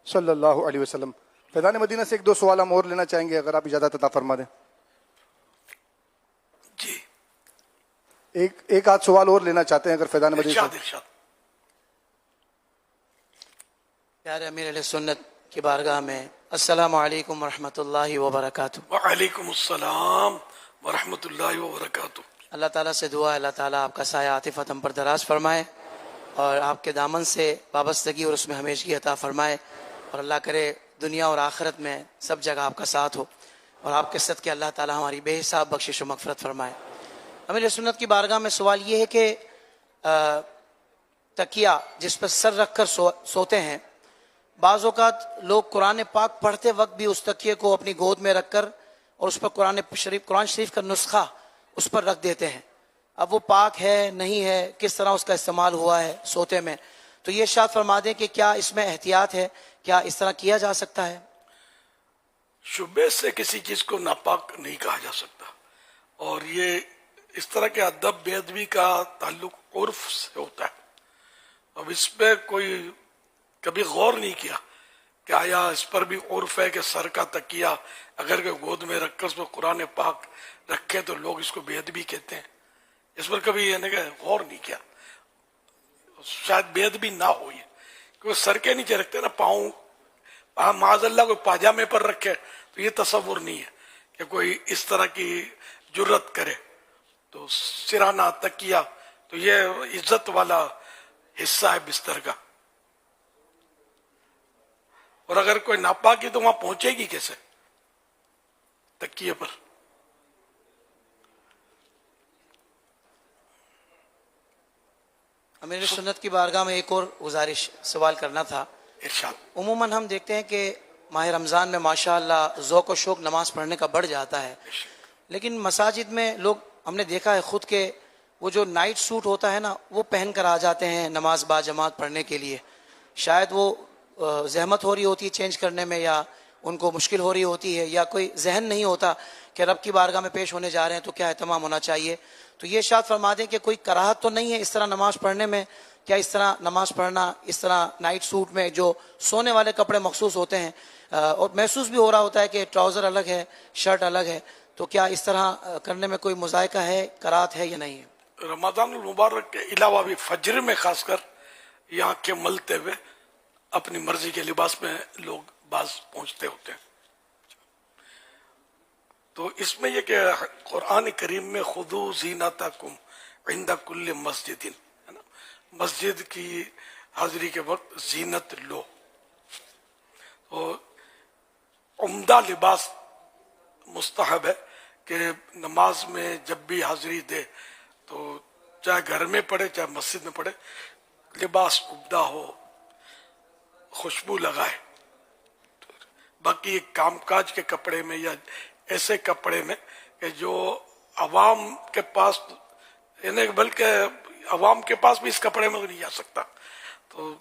صلی اللہ علیہ وسلم۔ فیضان مدینہ سے ایک دو سوال ہم اور لینا چاہیں گے، اگر آپ اجازت عطا فرما دیں۔ جی ایک آدھ سوال اور لینا چاہتے ہیں اگر فیضان مدینہ سے۔ ارشاد۔ پیارے امیر علیہ سنت کی بارگاہ میں السلام علیکم ورحمۃ اللہ وبرکاتہ۔ وعلیکم السلام ورحمۃ اللہ وبرکاتہ۔ اللہ تعالیٰ سے دعا ہے اللہ تعالیٰ آپ کا سایہ عاطفت ہم پر دراز فرمائے اور آپ کے دامن سے وابستگی اور اس میں ہمیشگی عطا فرمائے، اور اللہ کرے دنیا اور آخرت میں سب جگہ آپ کا ساتھ ہو، اور آپ کے صدقے اللہ تعالیٰ ہماری بے حساب بخشش و مغفرت فرمائے۔ امیر سنت کی بارگاہ میں سوال یہ ہے کہ تکیہ جس پر سر رکھ کر سوتے ہیں، بعض اوقات لوگ قرآن پاک پڑھتے وقت بھی اس تکیے کو اپنی گود میں رکھ کر اور اس پر قرآن شریف کا نسخہ اس پر رکھ دیتے ہیں۔ اب وہ پاک ہے نہیں ہے، کس طرح اس کا استعمال ہوا ہے سوتے میں، تو یہ ارشاد فرما دیں کہ کیا اس میں احتیاط ہے، کیا اس طرح کیا جا سکتا ہے؟ شبے سے کسی چیز کو ناپاک نہیں کہا جا سکتا، اور یہ اس طرح کے ادب بے ادبی کا تعلق عرف سے ہوتا ہے۔ اب اس پہ کوئی کبھی غور نہیں کیا کہ آیا اس پر بھی عرف ہے کہ سر کا تکیہ اگر کہ گود میں رکھ کر اس پر قرآن پاک رکھے تو لوگ اس کو بے ادبی کہتے ہیں؟ اس پر کبھی یعنی کہ غور نہیں کیا، شاید بے ادبی نہ ہو یہ، کیونکہ سر کے نیچے رکھتے نا، پاؤں معاذ اللہ کوئی پاجامے پر رکھے تو یہ تصور نہیں ہے کہ کوئی اس طرح کی جرت کرے۔ تو سرانہ تکیہ تو یہ عزت والا حصہ ہے بستر کا، اور اگر کوئی ناپاکی تو وہاں پہنچے گی کیسے تکیے پر؟ امیر سنت کی بارگاہ میں ایک اور گزارش سوال کرنا تھا۔ ارشاد۔ عموماً ہم دیکھتے ہیں کہ ماہ رمضان میں ماشاءاللہ ذوق و شوق نماز پڑھنے کا بڑھ جاتا ہے، لیکن مساجد میں لوگ ہم نے دیکھا ہے خود کہ وہ جو نائٹ سوٹ ہوتا ہے نا وہ پہن کر آ جاتے ہیں نماز با جماعت پڑھنے کے لیے۔ شاید وہ زحمت ہو رہی ہوتی ہے چینج کرنے میں، یا ان کو مشکل ہو رہی ہوتی ہے، یا کوئی ذہن نہیں ہوتا کہ رب کی بارگاہ میں پیش ہونے جا رہے ہیں تو کیا اہتمام ہونا چاہیے۔ تو یہ ارشاد فرما دیں کہ کوئی کراہت تو نہیں ہے اس طرح نماز پڑھنے میں؟ کیا اس طرح نماز پڑھنا اس طرح نائٹ سوٹ میں جو سونے والے کپڑے مخصوص ہوتے ہیں، اور محسوس بھی ہو رہا ہوتا ہے کہ ٹراؤزر الگ ہے شرٹ الگ ہے، تو کیا اس طرح کرنے میں کوئی مذائقہ ہے، کراہت ہے یا نہیں ہے؟ رمضان المبارک کے علاوہ بھی فجر میں خاص کر یہ آنکھیں ملتے ہوئے اپنی مرضی کے لباس میں لوگ بعض پہنچتے ہوتے ہیں۔ تو اس میں یہ کہ قرآن کریم میں خذوا زینتکم عند کل مسجد، ہے نا، مسجد کی حاضری کے وقت زینت لو۔ تو عمدہ لباس مستحب ہے کہ نماز میں جب بھی حاضری دے تو چاہے گھر میں پڑھے چاہے مسجد میں پڑھے، لباس عمدہ ہو، خوشبو لگائے۔ باقی کام کاج کے کپڑے میں یا ایسے کپڑے میں کہ جو عوام کے پاس، یعنی بلکہ عوام کے پاس بھی اس کپڑے میں نہیں جا سکتا، تو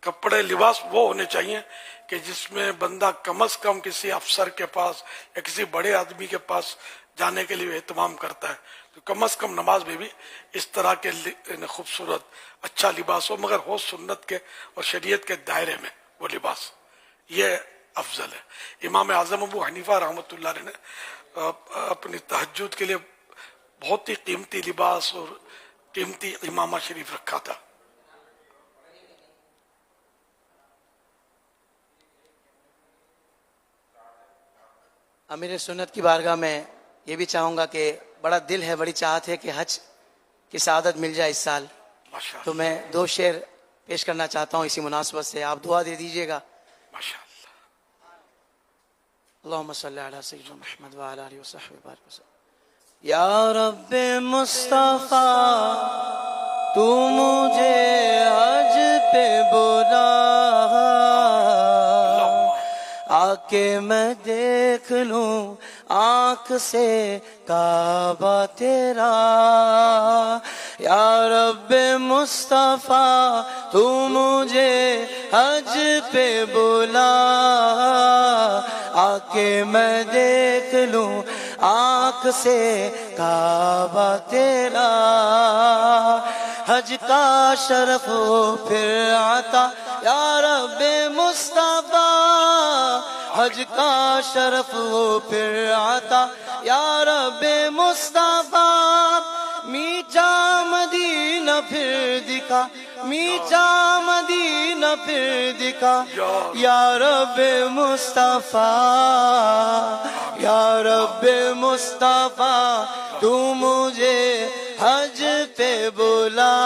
کپڑے لباس وہ ہونے چاہیے کہ جس میں بندہ کم از کم کسی افسر کے پاس یا کسی بڑے آدمی کے پاس جانے کے لیے اہتمام کرتا ہے، تو کم از کم نماز میں بھی اس طرح کے خوبصورت اچھا لباس ہو، مگر ہو سنت کے اور شریعت کے دائرے میں وہ لباس، یہ افضل ہے۔ امام اعظم ابو حنیفہ رحمۃ اللہ علیہ نے اپنی تہجد کے لیے بہت ہی قیمتی لباس اور قیمتی امامہ شریف رکھا تھا۔ امیر سنت کی بارگاہ میں یہ بھی چاہوں گا کہ بڑا دل ہے، بڑی چاہت ہے کہ حج کی سعادت مل جائے اس سال، تو میں 2 شعر پیش کرنا چاہتا ہوں اسی مناسبت سے، آپ دعا دے دیجئے گا۔ اللہم صلی علی سیدنا محمد وعلی آلہ وصحبہ وبارک وسلم۔ یا رب مصطفیٰ تو مجھے حج پہ بلا، آ کے میں دیکھ لوں آنکھ سے کعبہ تیرا۔ یا رب مصطفیٰ تو مجھے حج پہ بلا، آ کے میں دیکھ لوں آنکھ سے کعبہ تیرا۔ حج کا شرف ہو پھر عطا یا رب مصطفیٰ، حج کا شرف ہو پھر عطا یا رب مصطفیٰ، میٹھا مدینہ پھر دکھا، میٹھا مدینہ پھر دکھا یا رب مصطفیٰ، یا رب مصطفیٰ، تو مجھے حج پہ بلا،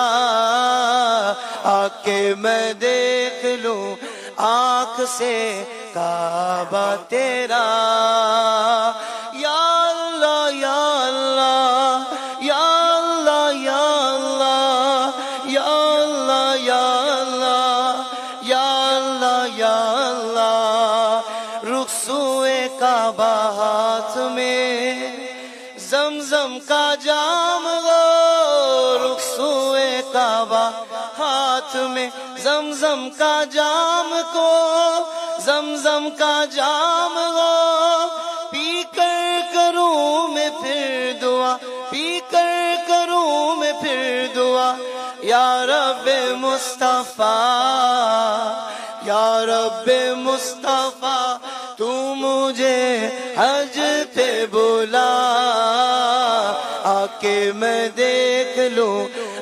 آ کے میں دیکھ لوں آنکھ سے کعبہ تیرا، یا اللہ یا اللہ یا اللہ یا اللہ یا اللہ یا اللہ یا اللہ یا اللہ، رخسوئے کعبہ ہاتھ میں زمزم کا جام گو، رخسوئے کعبہ ہاتھ میں زمزم کا جام کو، زمزم کا جام گو، پی کر کروں میں پھر دعا، پی کر کروں میں پھر دعا یا رب مصطفیٰ، یا رب مصطفیٰ، تو مجھے حج پہ بلا، آ کے میں دیکھ لوں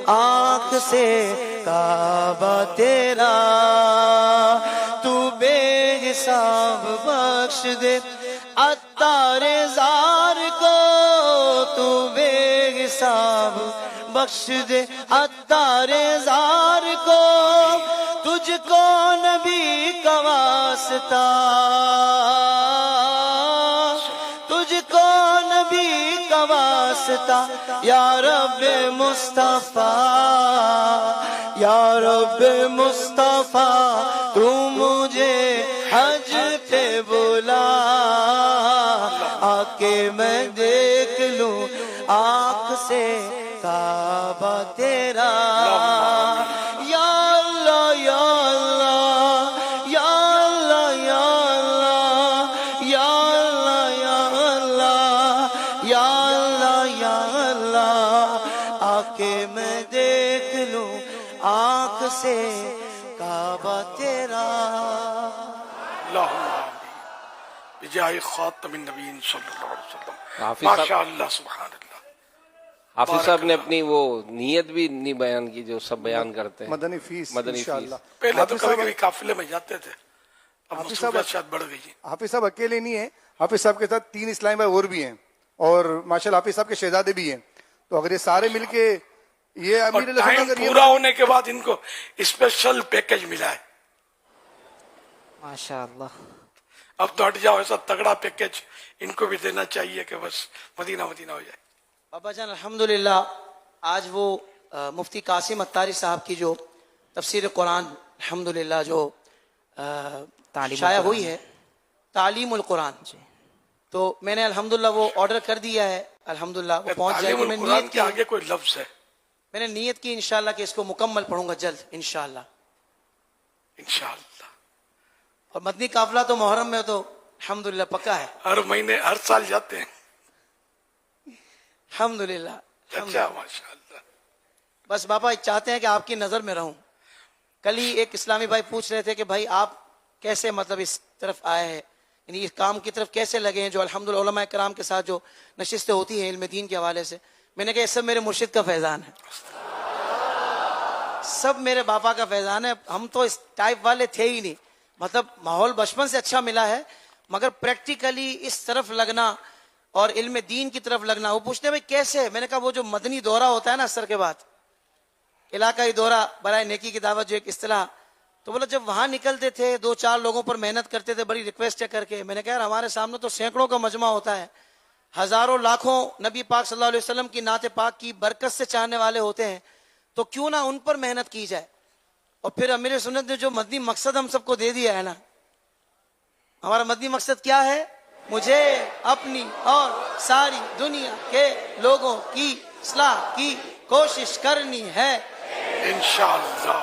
آنکھ سے کعبہ تیرا، تو بے حساب بخش دے عطار زار کو، تو بے حساب بخش دے عطار زار کو، تجھ کو نبی کا واسطہ، تجھ کو نبی کا واسطہ یا رب مصطفیٰ، یا رب مصطفیٰ، تو مجھے حج پہ بلا، آ کے میں دیکھ لوں آنکھ سے کعبہ تیرا، یا اللہ یا اللہ یا اللہ یا اللہ یا اللہ یا اللہ یا اللہ یا اللہ، آ کے میں دیکھ لوں آنکھ سے کعبہ تیرا۔ اللہم آمین بجاہ خاتم النبیین صلی اللہ علیہ وسلم۔ حافظ صاحب، ماشاء اللہ سبحان اللہ۔ حافظ صاحب نے اپنی وہ نیت بھی نہیں بیان کی جو سب بیان کرتے ہیں، مدنی فیس مدنی انشاءاللہ۔ پہلے تو حافظ کبھی صاحب، کبھی قافلے میں جاتے تھے، اب حافظ صاحب، مصروفیات شاید بڑھ گئی ہیں۔ حافظ صاحب اکیلے نہیں ہیں، حافظ صاحب کے ساتھ 3 اسلامی بھائی اور بھی ہیں، اور ماشاءاللہ حافظ صاحب کے شہزادے بھی ہیں، تو اگر یہ سارے مل کے یہ اور امیر علیہ ٹائم السلام اگر یہ پورا ہونے کے بعد ان کو اسپیشل پیکج ملا ہے، ماشاءاللہ۔ اب تو ہٹ جاؤ، ایسا تگڑا پیکج ان کو بھی دینا چاہیے کہ بس مدینہ مدینہ ہو جائے۔ بابا جان الحمدللہ آج وہ مفتی قاسم اتاری صاحب کی جو تفسیر قرآن الحمدللہ جو شائع ہوئی ہے، تعلیم القرآن، تو میں نے الحمدللہ وہ آرڈر کر دیا ہے، الحمدللہ وہ پہنچ جائے تعلیم گی۔ میں القرآن نیت کے کی، آگے کوئی لفظ ہے؟ میں نے نیت کی انشاءاللہ کہ اس کو مکمل پڑھوں گا جلد انشاءاللہ، انشاءاللہ۔ اور مدنی قافلہ تو محرم میں تو الحمدللہ پکا ہے، ہر مہینے ہر سال جاتے ہیں۔ الحمدللہ۔ اچھا ماشاءاللہ۔ بس بابا چاہتے ہیں کہ آپ کی نظر میں رہوں۔ کل ہی ایک اسلامی بھائی پوچھ رہے تھے کہ بھائی آپ کیسے مطلب اس طرف آئے ہیں، یعنی اس کام کی طرف کیسے لگے ہیں جو الحمدللہ علماء کرام کے ساتھ جو نشستیں ہوتی ہیں علم دین کے حوالے سے۔ میں نے کہا یہ سب میرے مرشد کا فیضان ہے، سب میرے باپا کا فیضان ہے، ہم تو اس ٹائپ والے تھے ہی نہیں، مطلب ماحول بچپن سے اچھا ملا ہے، مگر پریکٹیکلی اس طرف لگنا اور علم دین کی طرف لگنا۔ وہ پوچھتے بھائی کیسے، میں نے کہا وہ جو مدنی دورہ ہوتا ہے نا اثر کے بعد، علاقائی دورہ برائے نیکی کی دعوت جو ایک اصطلاح، تو بولا جب وہاں نکلتے تھے 2-4 لوگوں پر محنت کرتے تھے بڑی ریکویسٹ کر کے، میں نے کہا یار ہمارے سامنے تو سینکڑوں کا مجمع ہوتا ہے، ہزاروں لاکھوں نبی پاک صلی اللہ علیہ وسلم کی نعت پاک کی برکت سے چاہنے والے ہوتے ہیں، تو کیوں نہ ان پر محنت کی جائے۔ اور پھر امیر سنت نے جو مدنی مقصد ہم سب کو دے دیا ہے نا، ہمارا مدنی مقصد کیا ہے؟ مجھے اپنی اور ساری دنیا کے لوگوں کی اصلاح کی کوشش کرنی ہے انشاءاللہ۔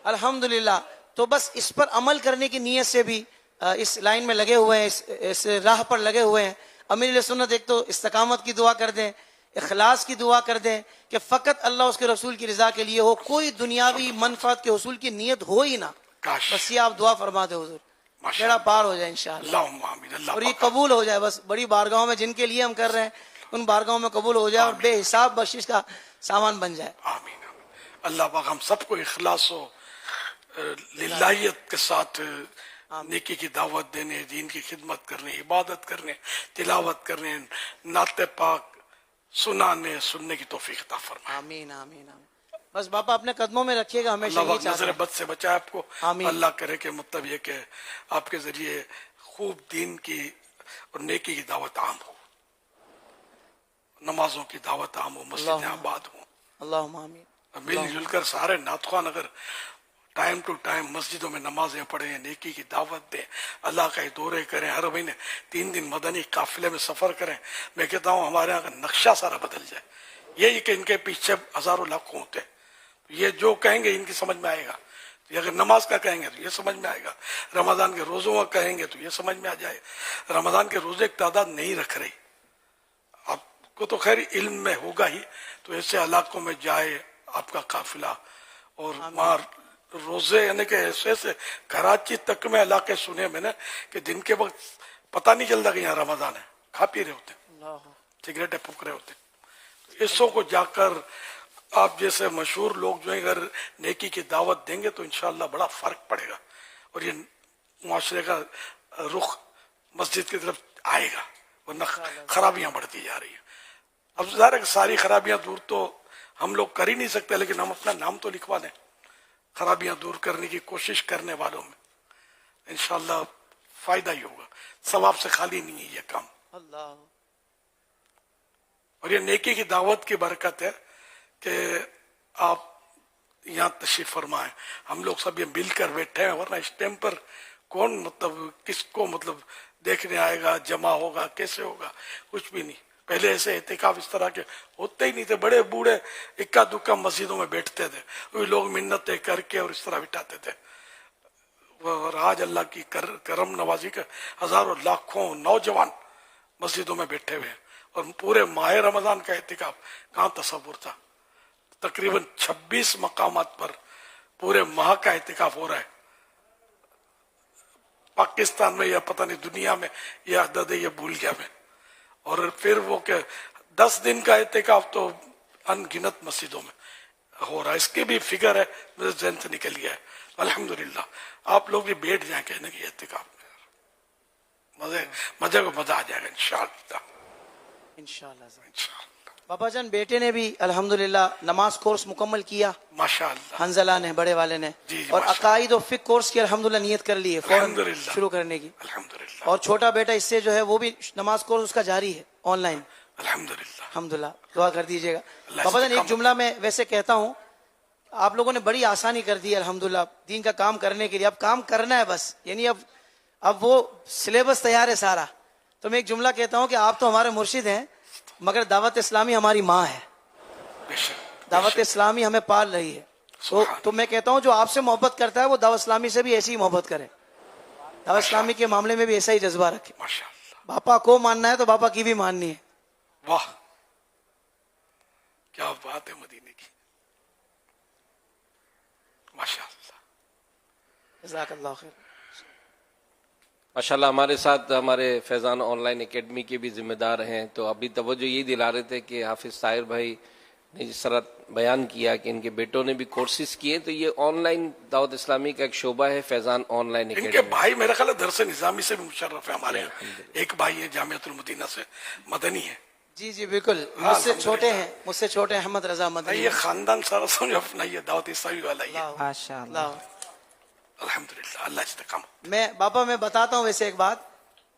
الحمدللہ۔ تو بس اس پر عمل کرنے کی نیت سے بھی اس لائن میں لگے ہوئے ہیں، اس راہ پر لگے ہوئے ہیں۔ امیر علیہ سنت ایک تو استقامت کی دعا کر دیں، اخلاص کی دعا کر دیں کہ فقط اللہ اس کے رسول کی رضا کے لیے ہو، کوئی دنیاوی منفعت کے حصول کی نیت ہو ہی نہ، کاش بس یہ آپ دعا فرما دیں حضور۔ ماشاء بیڑا پار ہو جائے انشاءاللہ، اللہم آمین. اللہ اور یہ پاک قبول ہو جائے. بس بڑی بارگاہوں میں جن کے لیے ہم کر رہے ہیں ان بارگاہوں میں قبول ہو جائے اور بے حساب بخشش کا سامان بن جائے. آمین آمین. اللہ پاک ہم سب کو اخلاص و للہیت کے ساتھ نیکی کی دعوت دینے، دین کی خدمت کرنے، عبادت کرنے، تلاوت کرنے، نعت پاک سننے کی توفیق عطا فرمائے. آمین آمین آمین. بس باپا اپنے قدموں میں رکھیے گا ہمیشہ، اللہ یہ پاک چاہتے نظر ہیں. بد سے بچائے آپ کو. آمین. اللہ کرے کہ مطلب یہ کہ آپ کے ذریعے خوب دین کی اور نیکی کی دعوت عام ہو، نمازوں کی دعوت عام ہو، مسجدیں اللہم آباد ہوں. اللہم آمین. مل جل کر سارے نعتخوان اگر ٹائم ٹو ٹائم مسجدوں میں نمازیں پڑھیں، نیکی کی دعوت دیں، اللہ کا دورے کریں، ہر مہینے 3 دن مدنی قافلے میں سفر کریں، میں کہتا ہوں ہمارے یہاں کا نقشہ سارا بدل جائے. یہی کہ ان کے پیچھے ہزاروں لاکھوں ہوتے ہیں، یہ جو کہیں گے ان کی سمجھ میں آئے گا. یہ اگر نماز کا کہیں گے تو یہ سمجھ میں آئے گا، رمضان کے روزوں کا کہیں گے تو یہ سمجھ میں آ جائے. رمضان کے روزے کی تعداد نہیں رکھ رہی، آپ کو تو خیر علم میں ہوگا ہی، تو ایسے علاقوں میں جائے آپ کا قافلہ اور وہاں روزے، یعنی کہ ایسے کراچی تک میں علاقے سنے میں نے کہ دن کے وقت پتہ نہیں چلتا کہ یہاں رمضان ہے، کھا پی رہے ہوتے، سگریٹیں پھونک رہے ہوتے. اسوں کو جا کر آپ جیسے مشہور لوگ جو ہیں اگر نیکی کی دعوت دیں گے تو انشاءاللہ بڑا فرق پڑے گا اور یہ معاشرے کا رخ مسجد کی طرف آئے گا، ورنہ خرابیاں بڑھتی جا رہی ہیں. اب ظاہر ہے کہ ساری خرابیاں دور تو ہم لوگ کر ہی نہیں سکتے، لیکن ہم اپنا نام تو لکھوا دیں خرابیاں دور کرنے کی کوشش کرنے والوں میں. انشاءاللہ فائدہ ہی ہوگا، ثواب سے خالی نہیں ہے یہ کام. اللہ. اور یہ نیکی کی دعوت کی برکت ہے کہ آپ یہاں تشریف فرمائیں، ہم لوگ سب یہ مل کر بیٹھے ہیں، ورنہ اس ٹائم پر کون مطلب کس کو مطلب دیکھنے آئے گا، جمع ہوگا، کیسے ہوگا، کچھ بھی نہیں. پہلے ایسے اعتکاف اس طرح کے ہوتے ہی نہیں تھے، بڑے بوڑھے اکا دکا مسجدوں میں بیٹھتے تھے، وہی لوگ منتیں کر کے اور اس طرح بٹھاتے تھے. اور آج اللہ کی کرم نوازی کے ہزاروں لاکھوں نوجوان مسجدوں میں بیٹھے ہوئے ہیں، اور پورے ماہ رمضان کا اعتکاف کہاں تصور تھا. تقریباً 26 مقامات پر پورے ماہ کا اعتکاف ہو رہا ہے. پاکستان میں یا پتہ نہیں دنیا میں یہ عدد ہے، یہ بھول گیا میں. اور پھر وہ کہ 10 دن کا اعتکاف تو ان گنت مسجدوں میں ہو رہا ہے. اس کی بھی فگر ہے، میرے ذہن سے نکل گیا ہے. الحمدللہ آپ لوگ بھی بیٹھ جائیں کہنے کی اعتکاف میں، مزے کو مزہ آ جائے گا انشاءاللہ. انشاءاللہ. انشاءاللہ پاپا جان بیٹے نے بھی الحمدللہ نماز کورس مکمل کیا، ماشاءاللہ. حنزلہ نے، بڑے والے نے، جی اور ماشاءاللہ. عقائد و فقہ کورس کی الحمدللہ نیت کر لی ہے فوراً الحمدللہ. شروع کرنے کی. الحمدللہ اور چھوٹا بیٹا اس سے جو ہے وہ بھی نماز کورس اس کا جاری ہے آن لائن. الحمدللہ. الحمدللہ دعا کر دیجیے گا. اللہ پاپا جان ایک استقامت جملہ میں ویسے کہتا ہوں، آپ لوگوں نے بڑی آسانی کر دی ہے الحمدللہ دین کا کام کرنے کے لیے. اب کام کرنا ہے بس، یعنی اب وہ سلیبس تیار ہے سارا. تو میں ایک جملہ کہتا ہوں کہ آپ تو ہمارے مرشد ہیں مگر دعوت اسلامی ہماری ماں ہے. بے شک. دعوت اسلامی ہمیں پال رہی ہے. تو میں کہتا ہوں جو آپ سے محبت کرتا ہے وہ دعوت اسلامی سے بھی ایسی ہی محبت کرے، دعوت اسلامی کے معاملے میں بھی ایسا ہی جذبہ رکھے. ماشاءاللہ. باپا کو ماننا ہے تو باپا کی بھی ماننی ہے. واہ کیا بات ہے مدینے کی. ماشاءاللہ. جزاک اللہ خیر. ماشاءاللہ ہمارے ساتھ ہمارے فیضان آن لائن اکیڈمی کے بھی ذمہ دار ہیں. تو ابھی توجہ یہ دلا رہے تھے کہ حافظ طاہر بھائی نے جس طرح بیان کیا کہ ان کے بیٹوں نے بھی کورسز کیے، تو یہ آن لائن دعوت اسلامی کا ایک شعبہ ہے فیضان آن لائن ان کے اکیڈمی. بھائی میرا خیال ہے درس نظامی سے بھی مشرف ہے ہمارے یہاں. ایک بھائی ہے جامعۃ المدینہ سے، مدنی ہے. جی جی بالکل، مجھ سے چھوٹے ہیں، مجھ سے چھوٹے ہیں احمد رضا مدنی. یہ خاندان سارا سمجھو اپنا یہ دعوت اسلامی والا ہی ہے. اللہ. الحمدللہ. اللہ استقامت. میں باپا میں بتاتا ہوں ویسے ایک بات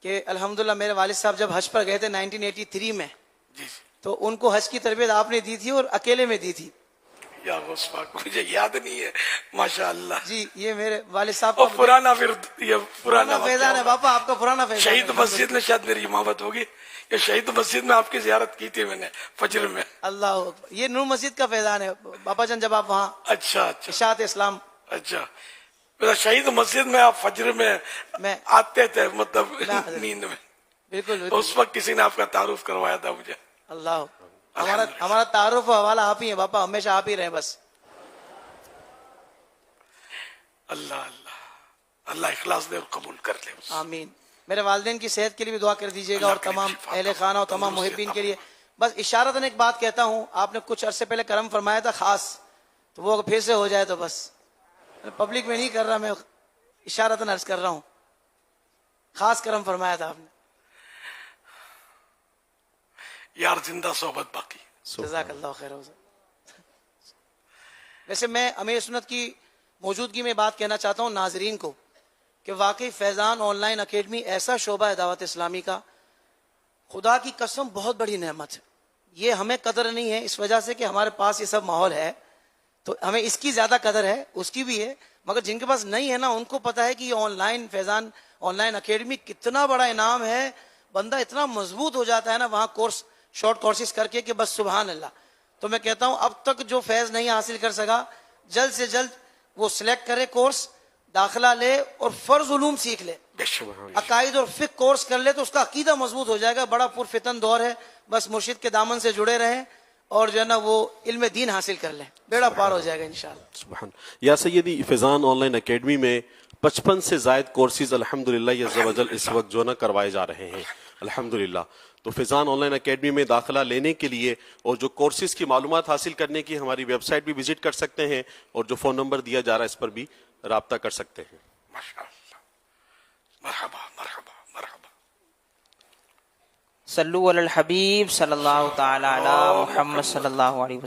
کہ الحمدللہ میرے والد صاحب جب حج پر گئے تھے 1983 میں، جی جی. تو ان کو حج کی تربیت آپ نے دی تھی اور اکیلے میں دی تھی. یا غوث پاک مجھے یاد نہیں ہے. ماشاءاللہ. جی یہ میرے والد صاحب اور کا پرانا پھر یہ پرانا فیضان ہے باپا، آپ کا پرانا فیضان شہید ہے. مسجد میں شاید میری امامت ہوگی. یہ شہید مسجد میں آپ کی زیارت کی تھی میں نے فجر میں. اللہ اکبر. یہ نور مسجد کا فیضان ہے باپا جان، جب آپ وہاں اچھا اچھا اشاعت اسلام. اچھا. میرا شہید مسجد میں آپ فجر میں میں آتے تھے مطلب نیند میں. بالکل تو اس وقت کسی نے آپ کا تعارف کروایا تھا مجھے. اللہ. ہمارا تعارف و حوالہ آپ ہی ہیں باپا، ہمیشہ آپ ہی رہیں بس. اللہ اللہ. اللہ اخلاص دے اور قبول کر لے. آمین. میرے والدین کی صحت کے لیے بھی دعا کر دیجیے گا اور تمام اہل خانہ اور تمام محبین کے لیے. بس اشارتاً ایک بات کہتا ہوں, آپ نے کچھ عرصے پہلے کرم فرمایا تھا خاص, تو وہ پھر سے ہو جائے تو بس. پبلک میں نہیں کر رہا, میں اشارتاً عرض کر رہا ہوں, خاص کرم فرمایا تھا آپ نے. یار زندہ صحبت باقی. جزاک اللہ خیر. ویسے میں امیر سنت کی موجودگی میں بات کہنا چاہتا ہوں ناظرین کو کہ واقعی فیضان آن لائن اکیڈمی ایسا شعبہ ہے دعوت اسلامی کا, خدا کی قسم بہت بڑی نعمت ہے. یہ ہمیں قدر نہیں ہے اس وجہ سے کہ ہمارے پاس یہ سب ماحول ہے, تو ہمیں اس کی زیادہ قدر ہے, اس کی بھی ہے, مگر جن کے پاس نہیں ہے نا ان کو پتا ہے کہ یہ on line Faizan on line academy کتنا بڑا انعام ہے. بندہ اتنا مضبوط ہو جاتا ہے نا وہاں کورس شارٹ کورسز کر کے کہ بس سبحان اللہ. تو میں کہتا ہوں اب تک جو فیض نہیں حاصل کر سکا جلد سے جلد وہ سلیکٹ کرے کورس, داخلہ لے اور فرض علوم سیکھ لے, عقائد اور فقہ کورس کر لے تو اس کا عقیدہ مضبوط ہو جائے گا. بڑا پرفتن دور ہے, بس مرشد کے دامن سے جڑے رہیں اور جو ہے نا وہ علم دین حاصل کر لیں, بیڑا پار ہو جائے گا انشاءاللہ. سبحان. یا سیدی فیضان آن لائن اکیڈمی میں 55 سے زائد کورسز الحمدللہ عز و جل اس وقت جو ہے نا کروائے جا رہے ہیں الحمدللہ. تو فیضان آن لائن اکیڈمی میں داخلہ لینے کے لیے اور جو کورسز کی معلومات حاصل کرنے کی ہماری ویب سائٹ بھی وزٹ کر سکتے ہیں, اور جو فون نمبر دیا جا رہا ہے اس پر بھی رابطہ کر سکتے ہیں. ماشاءاللہ. مرحبا مرحبا مرحبا. صلو علی الحبیب صلی اللہ تعالی علی محمد صلی اللہ علیہ وسلم.